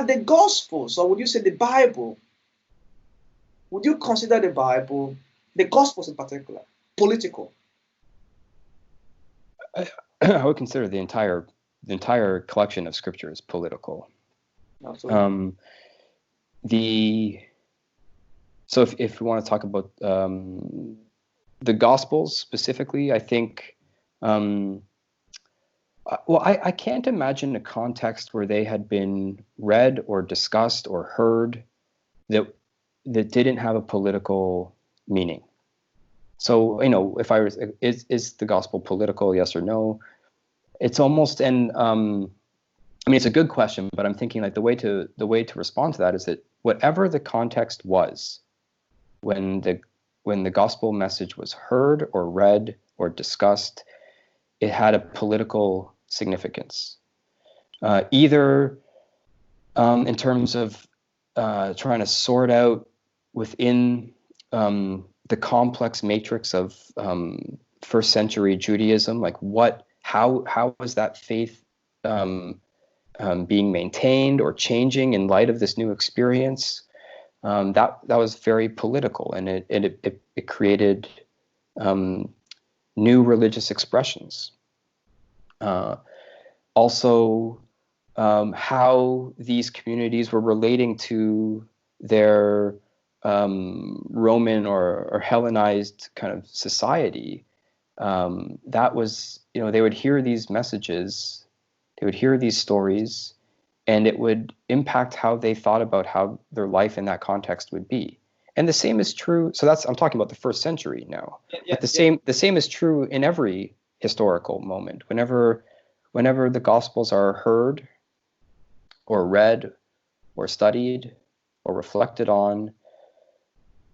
are the Gospels, or would you say the Bible? Would you consider the Bible, the Gospels in particular, political? I would consider the entire collection of scriptures political. Absolutely. So if we want to talk about the Gospels specifically, I think, I can't imagine a context where they had been read or discussed or heard that didn't have a political meaning. So, if I was, is the gospel political? Yes or no? It's almost it's a good question, but I'm thinking like the way to respond to that is that whatever the context was when the gospel message was heard or read or discussed, it had a political significance, either in terms of trying to sort out within the complex matrix of first century Judaism, like how was that faith being maintained or changing in light of this new experience? That was very political, and it created new religious expressions. Also, how these communities were relating to their Roman or Hellenized kind of society. That was, they would hear these messages, they would hear these stories, and it would impact how they thought about how their life in that context would be. And the same is true. So I'm talking about the first century now. But the same is true in every historical moment. Whenever the Gospels are heard or read or studied or reflected on,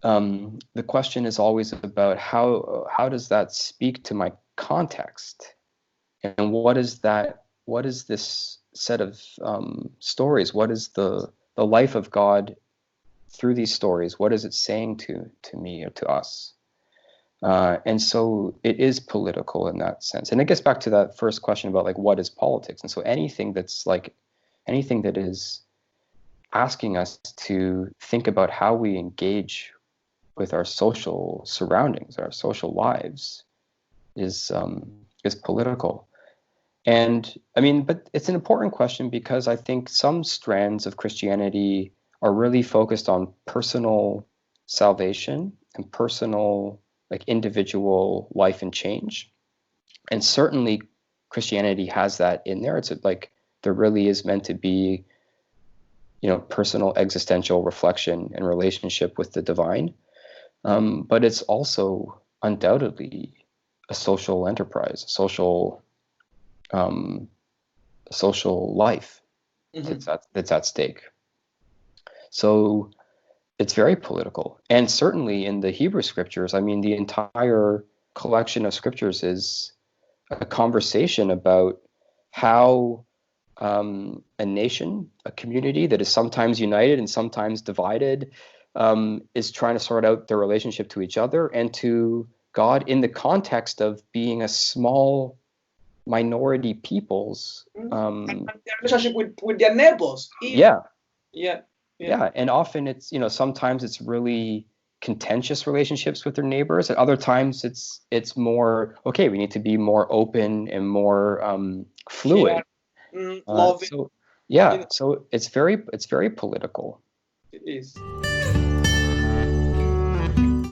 the question is always about how does that speak to my context, and what is this set of stories? What is the life of God through these stories? What is it saying to me or to us? And so it is political in that sense. And it gets back to that first question about like what is politics? And so anything that is asking us to think about how we engage with our social surroundings, our social lives, is political. And but it's an important question because I think some strands of Christianity are really focused on personal salvation and personal, like individual life and change. And certainly Christianity has that in there. It's like there really is meant to be, personal existential reflection and relationship with the divine. But it's also undoubtedly a social enterprise, a social life that's at stake. So it's very political. And certainly in the Hebrew scriptures, the entire collection of scriptures is a conversation about how a nation, a community that is sometimes united and sometimes divided, is trying to sort out their relationship to each other and to God in the context of being a small minority peoples. And their relationship with their neighbors. Yeah. Yeah. And often it's, sometimes it's really contentious relationships with their neighbors. At other times it's more, okay, we need to be more open and more fluid. Loving. So it's very political. It is.